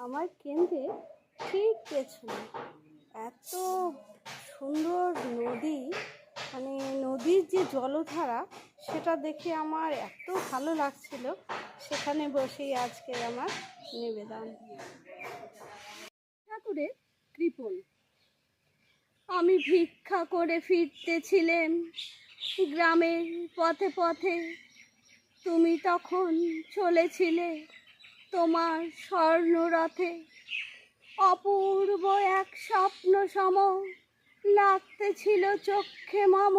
আমার কেন্দ্রে ঠিক পেছনে এত সুন্দর নদী, মানে নদীর যে জলধারা সেটা দেখে আমার এত ভালো লাগছিল। সেখানে বসেই আজকে আমার নিবেদন। ঠাকুরের কৃপণ। আমি ভিক্ষা করে ফিরতেছিলেম গ্রামের পথে পথে, তুমি তখন চলেছিলে তোমার স্বর্ণরথে। অপূর্ব এক স্বপ্ন সম লাগতেছিল চক্ষে মম।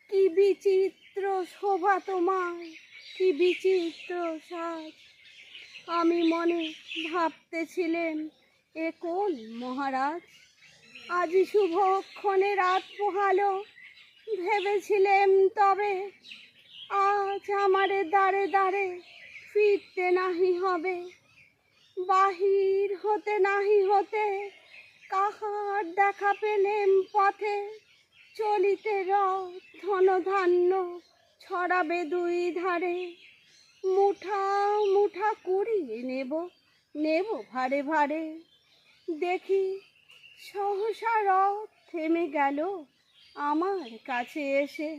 কি বিচিত্র শোভা তোমার, কি বিচিত্র সাজ। আমি মনে ভাবতেছিলেন এ কোন মহারাজ। আজি শুভক্ষণে রাত পোহালো, ভেবেছিলেম তবে আজ আমারে দাঁড়ে দাঁড়ে ফিরতে নাহি হবে। বাহির হতে নাহি হতে কাহার দেখা পেলেম পথে। চলিতে রথ ধনধান্য ছড়াবে দুই ধারে। মুঠা মুঠা কুড়িয়ে নেব ভারে ভারে। দেখি সহসা রথ থেমে গেল আমার কাছে এসে।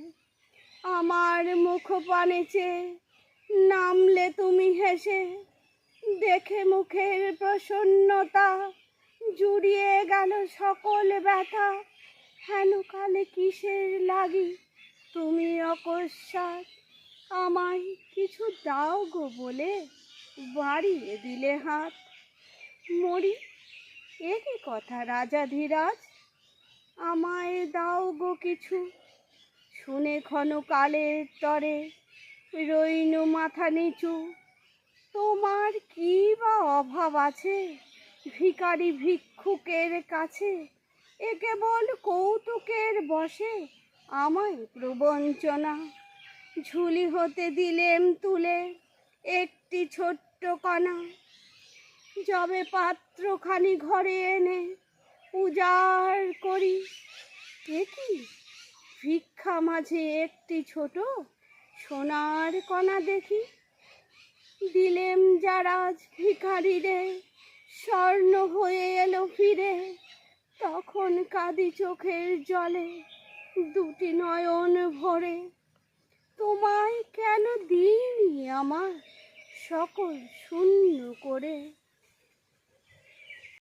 আমার মুখ পানে চেয়ে নামলে তুমি হেসে। দেখে মুখের প্রসন্নতা জুড়িয়ে গেল সকল ব্যথা। হেন কালে কিসের লাগি তুমি অকস্মাৎ আমায় কিছু দাও গো বলে বাড়িয়ে দিলে হাত। মরি এ কি কথা রাজাধিরাজ, আমায় দাও গো কিছু। শুনে ক্ষণকালের তরে রইনু মাথা নিচু। তোমার কি বা অভাব আছে ভিখারি ভিক্ষুকের কাছে। এ কেবল কৌতুকের বশে আমায় প্রবঞ্চনা। ঝুলি হতে দিলেম তুলে একটি ছোট্ট কণা। যবে পাত্রখানি ঘরে এনে উজাড় করি, এ কি ভিক্ষা মাঝে একটি ছোট সোনার কণা দেখি। দিলেম যারা ভিখারিরে, স্বর্ণ হয়ে এলো ফিরে। তখন কাঁদি চোখের জলে দুটি নয়ন ভরে। তোমায় কেন দিইনি আমার সকল শূন্য করে।